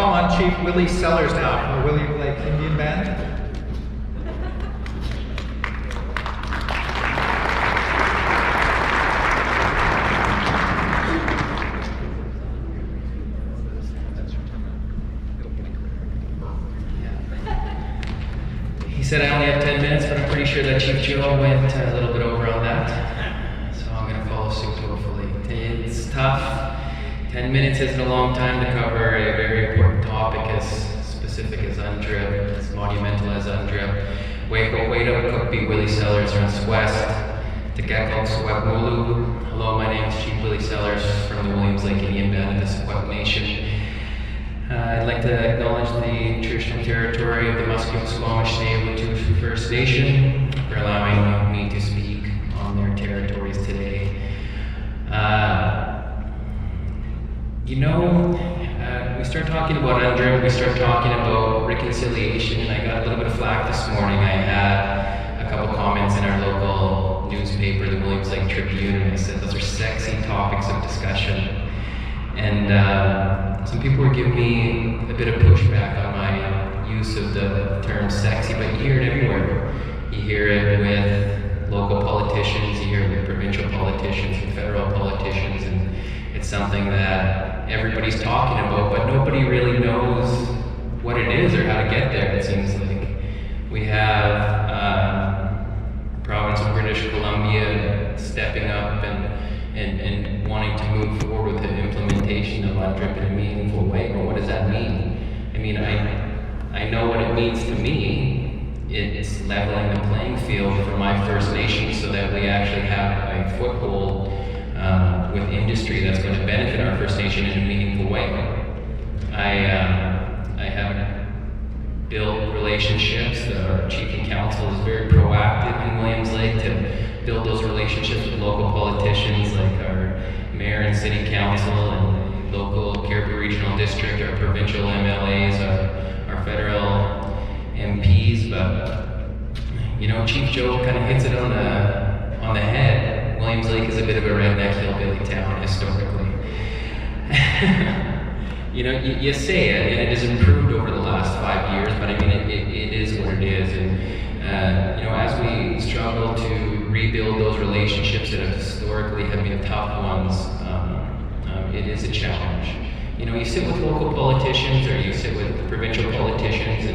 call on Chief Willie Sellers now from the WLIB Ec Indian Band. He said I only have 10 minutes, but I'm pretty sure that Chief Joe went a little bit over on that. So I'm going to follow suit, hopefully. It's tough. 10 minutes isn't a long time to cover a very important topic as specific as UNDRIP, as monumental as UNDRIP. Wake up, cook be Willie Sellers from West, Tekekal, Secwepemc. Hello, my name is Chief Willie Sellers from the WLIB Ec Indian Band of the Secwepemc Nation. I'd like to acknowledge the traditional territory of the Musqueam, Squamish, Tsleil-Waututh First Nation for allowing me to speak on their territories today. We start talking about UNDRIP, we start talking about reconciliation, and I got a little bit of flack this morning. I had a couple comments in our local newspaper, the WLIB Ec Tribune, and I said those are sexy topics of discussion. And some people were giving me a bit of pushback on my use of the term sexy, but you hear it everywhere. You hear it with local politicians, you hear it with provincial politicians and federal politicians, and it's something that everybody's talking about, but nobody really knows what it is or how to get there, it seems like. We have province of British Columbia stepping up and wanting to move forward with the implementation of UNDRIP in a meaningful way. But what does that mean? I mean, I know what it means to me. It's leveling the playing field for my First Nations so that we actually have a foothold with industry that's going to benefit our First Nation in a meaningful way. I have built relationships. Our Chief and Council is very proactive in Williams Lake to build those relationships with local politicians like our mayor and city council and the local Cariboo Regional District, our provincial MLAs, our federal MPs. But Chief Joe kind of hits it on the head. Williams Lake is a bit of a redneck hillbilly town historically. You say it, and it has improved over the last 5 years, but I mean, it is what it is. And as we struggle to rebuild those relationships that have historically have been tough ones, it is a challenge. You sit with local politicians or you sit with provincial politicians,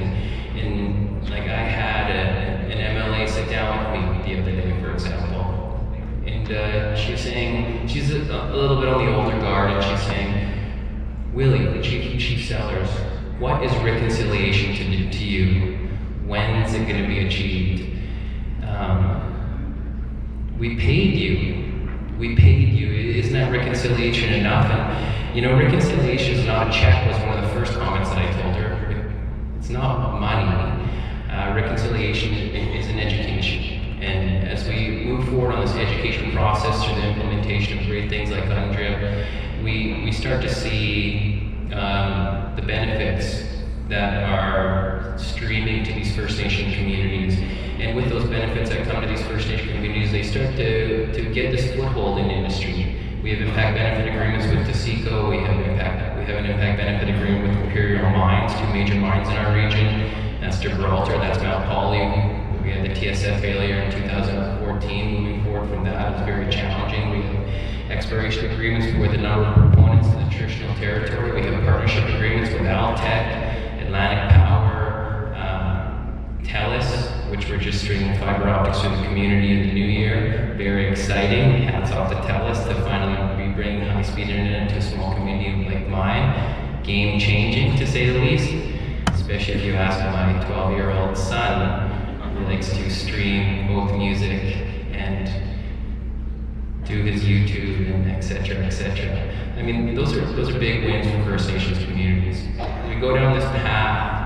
and like I had an MLA sit down with me the other day, for example. And she's saying, she's a little bit on the older guard, and she's saying, Willie, Chief Sellers, what is reconciliation to you? When is it going to be achieved? We paid you. Isn't that reconciliation enough? And reconciliation is not a check was one of the first comments that I told her. It's not money. Reconciliation is an education. And as we move forward on this education process through the implementation of great things like UNDRIP, we start to see the benefits that are streaming to these First Nation communities. And with those benefits that come to these First Nation communities, they start to get this foothold in industry. We have impact benefit agreements with Taseko, we have an impact benefit agreement with Imperial Mines, 2 major mines in our region. That's Gibraltar, that's Mount Holly. We had the TSF failure in 2014. Moving forward from that is very challenging. We have exploration agreements with a number of proponents in the traditional territory. We have partnership agreements with Altec, Atlantic Power, TELUS, which we're just streaming fiber optics through the community in the new year. Very exciting. Hats off to TELUS to finally be bringing high-speed internet to a small community like mine. Game-changing, to say the least. Especially if you ask my 12-year-old son, who likes to stream both music and do his YouTube and etc. etc. I mean, those are big wins for First Nations communities. We go down this path,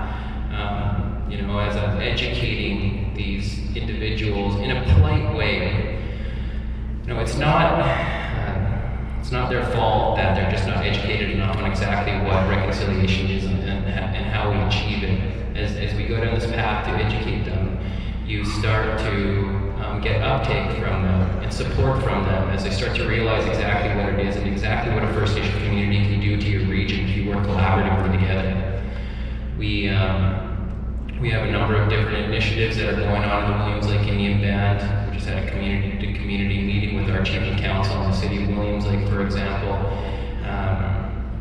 as I'm educating these individuals in a polite way. It's not their fault that they're just not educated enough on exactly what reconciliation is and how we achieve it. As we go down this path to educate them, you start to get uptake from them and support from them as they start to realize exactly what it is and exactly what a First Nation community can do to your region if you work collaboratively together. We have a number of different initiatives that are going on in the Williams Lake Indian Band. We just had a community meeting with our chief of council in the city of Williams Lake, for example.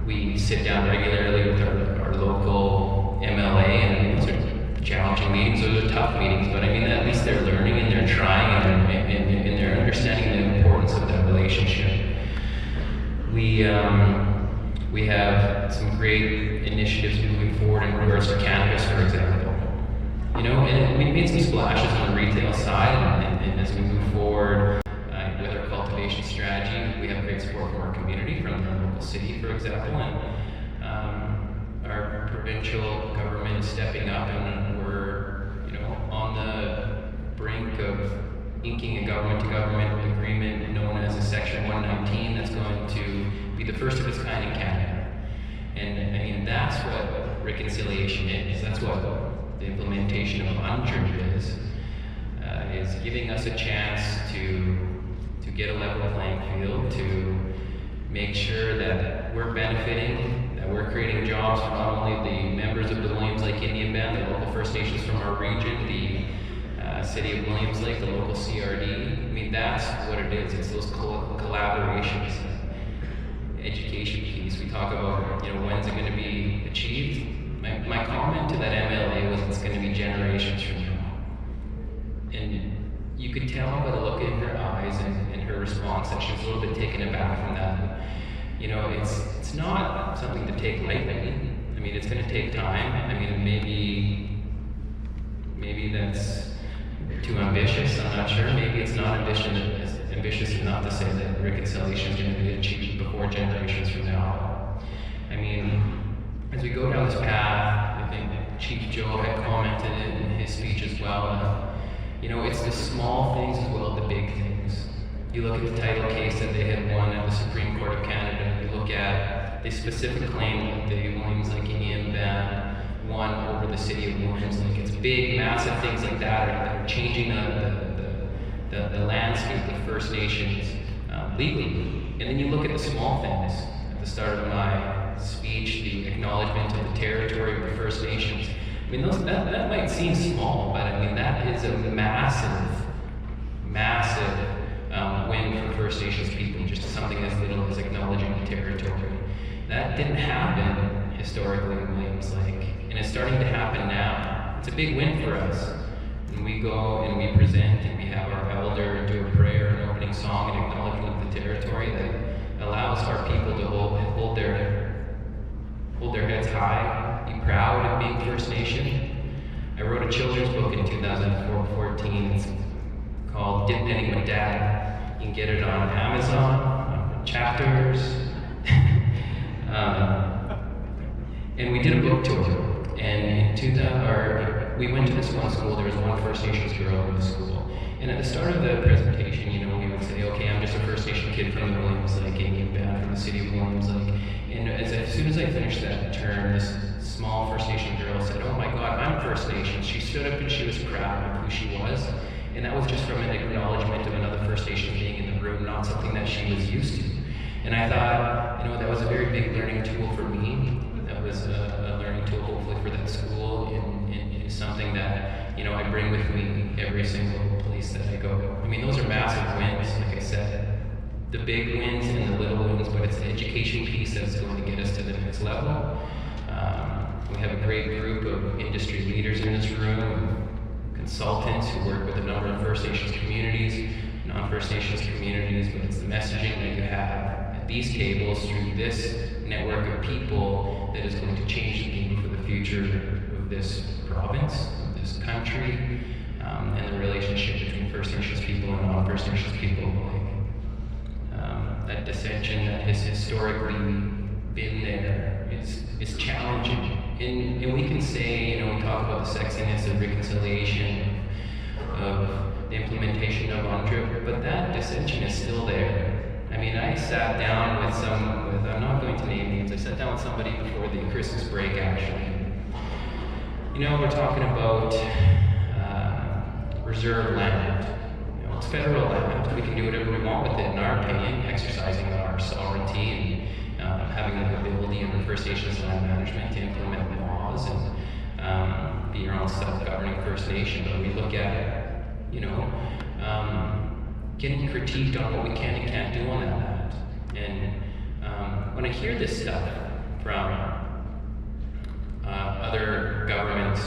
We sit down regularly with our local MLA, and those are challenging meetings. Those are tough meetings, but I mean, at least they're learning and they're trying and they're understanding the importance of that relationship. We have some great initiatives moving forward in regards to cannabis, for example. You know, and we made some splashes on the retail side, and as we move forward with our cultivation strategy, we have great support from our community, from our local city, for example, and our provincial government is stepping up, and we're, you know, on the brink of inking a government-to-government agreement known as a Section 119 that's going to be the first of its kind in Canada. And I mean, that's what reconciliation is. That's what the implementation of UNDRIP is giving us a chance to get a level playing field, to make sure that we're benefiting, that we're creating jobs for not only the members of the Williams Lake Indian Band, the local First Nations from our region, the City of Williams Lake, the local CRD. I mean, that's what it is. It's those collaborations. Education piece. We talk about, you know, when's it going to be achieved? My comment to that MLA was it's going to be generations from now. And you could tell by the look in her eyes and her response that she was a little bit taken aback from that. You know, it's not something to take lightly. I mean, it's going to take time. I mean, maybe that's too ambitious. I'm not sure. Maybe it's not ambitious enough to say that reconciliation is going to be achieved before generations from now. I mean, as we go down this path, I think Chief Joe had commented in his speech as well. You know, it's the small things as well as the big things. You look at the title case that they had won at the Supreme Court of Canada. You look at the specific claim that the Williams Lake Indian Band won over the city of Williams Lake. It's big, massive things like that that are changing the landscape of First Nations legally. And then you look at the small things. At the start of my speech, the acknowledgement of the territory of the First Nations. I mean, that might seem small, but I mean, that is a massive win for First Nations people, just something as little as acknowledging the territory. That didn't happen historically in Williams Lake, and it's starting to happen now. It's a big win for us. And we go and we present and we have our elder do a prayer, an opening song, and acknowledgement of the territory that allows our people to hold their heads high, be proud of being First Nation. I wrote a children's book in 2014. It's called Dip Knitting with Dad. You can get it on Amazon, Chapters. And we did a book tour. And we went to this one school. There was one First Nations girl in the school. And at the start of the presentation, you know, we would say, okay, I'm just a First Nation kid from the Williams Lake Indian Band, from the city of Williams Lake. And as soon as I finished that term, this small First Nation girl said, oh my God, I'm First Nation. She stood up and she was proud of who she was. And that was just from an acknowledgement of another First Nation being in the room, not something that she was used to. And I thought, you know, that was a very big learning tool for me. That was a learning tool, hopefully, for that school, and something that, you know, I bring with me every single place that I go. I mean, those are massive wins, like I said. The big wins and the little wins, but it's the education piece that's going to get us to the next level. We have a great group of industry leaders in this room, consultants who work with a number of First Nations communities, non-First Nations communities, but it's the messaging that you have at these tables through this network of people that is going to change the game for the future of this province, of this country, and the relationship between First Nations people and non-First Nations people. That dissension that has historically been there is challenging. And we can say, you know, we talk about the sexiness of reconciliation, of the implementation of UNDRIP, but that dissension is still there. I mean, I sat down with I'm not going to name names, I sat down with somebody before the Christmas break, actually. You know, we're talking about reserve land. You know, it's federal land. We can do whatever we want with it, in our opinion, exercising our sovereignty and having the ability under First Nations land management to implement laws laws and be your own self-governing First Nation. But we look at, you know, getting critiqued on what we can and can't do on that land. And when I hear this stuff from other governments,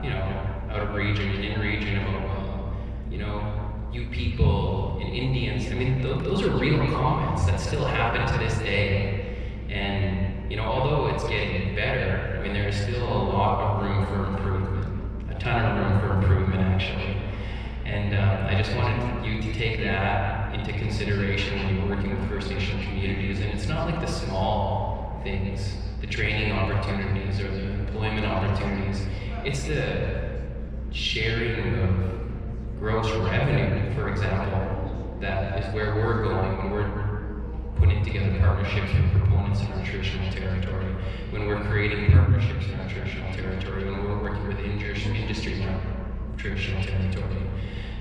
you know, out of region and in region about, well, you know, you people and Indians, I mean, those are real comments that still happen to this day. And, you know, although it's getting better, I mean, there's still a lot of room for improvement, a ton of room for improvement, actually. And I just wanted you to take that into consideration when you're working with First Nation communities. And it's not like the small things, the training opportunities or the employment opportunities. It's the sharing of gross revenue, for example. That is where we're going when we're putting together partnerships with proponents in our traditional territory, when we're creating partnerships in our traditional territory, when we're working with industry in our traditional territory.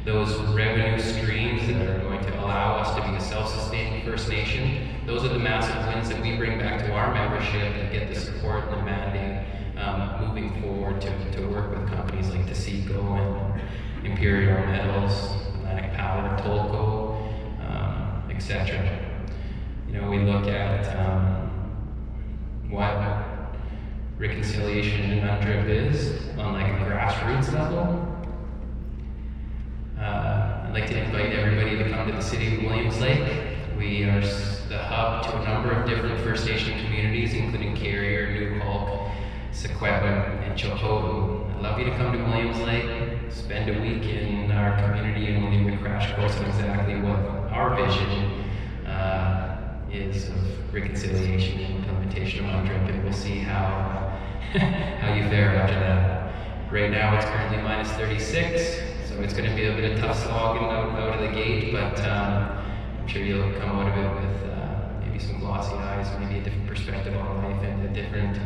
Those revenue streams that are going to allow us to be a self-sustaining First Nation, those are the massive wins that we bring back to our membership and get the support and the mandate moving forward to work with companies like Taseko and Imperial Metals, Atlantic Power, Tolco, etc. You know, we look at what reconciliation in UNDRIP is on like a grassroots level. I'd like to invite everybody to come to the city of Williams Lake. We are the hub to a number of different First Nation communities, including Carrier, New Hulk, Secwepemc, and Chohoku. I'd love you to come to Williams Lake, spend a week in our community, and we'll give you a crash course on exactly what our vision is of reconciliation and implementation of UNDRIP, and we'll see how you fare after that. Right now it's currently minus 36, so it's going to be a bit of tough slogging out of the gate, but I'm sure you'll come out of it with maybe some glossy eyes, maybe a different perspective on life, and a different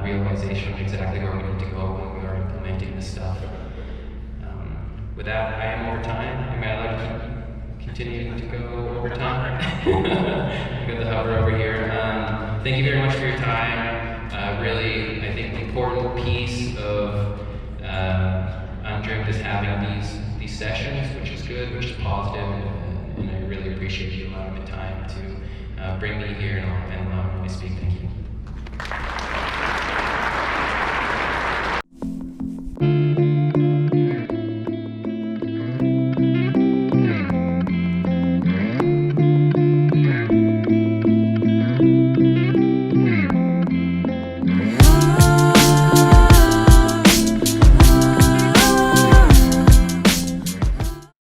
realization of exactly where we need to go when we are implementing this stuff. With that, I am over time. Am I allowed to continue to go over time? I've got the hover over here. Thank you very much for your time. Really, I think the important piece of UNDRIP is having these sessions, which is good, which is positive, and I really appreciate you allowing the time to bring me here and allow me to speak. Thank you.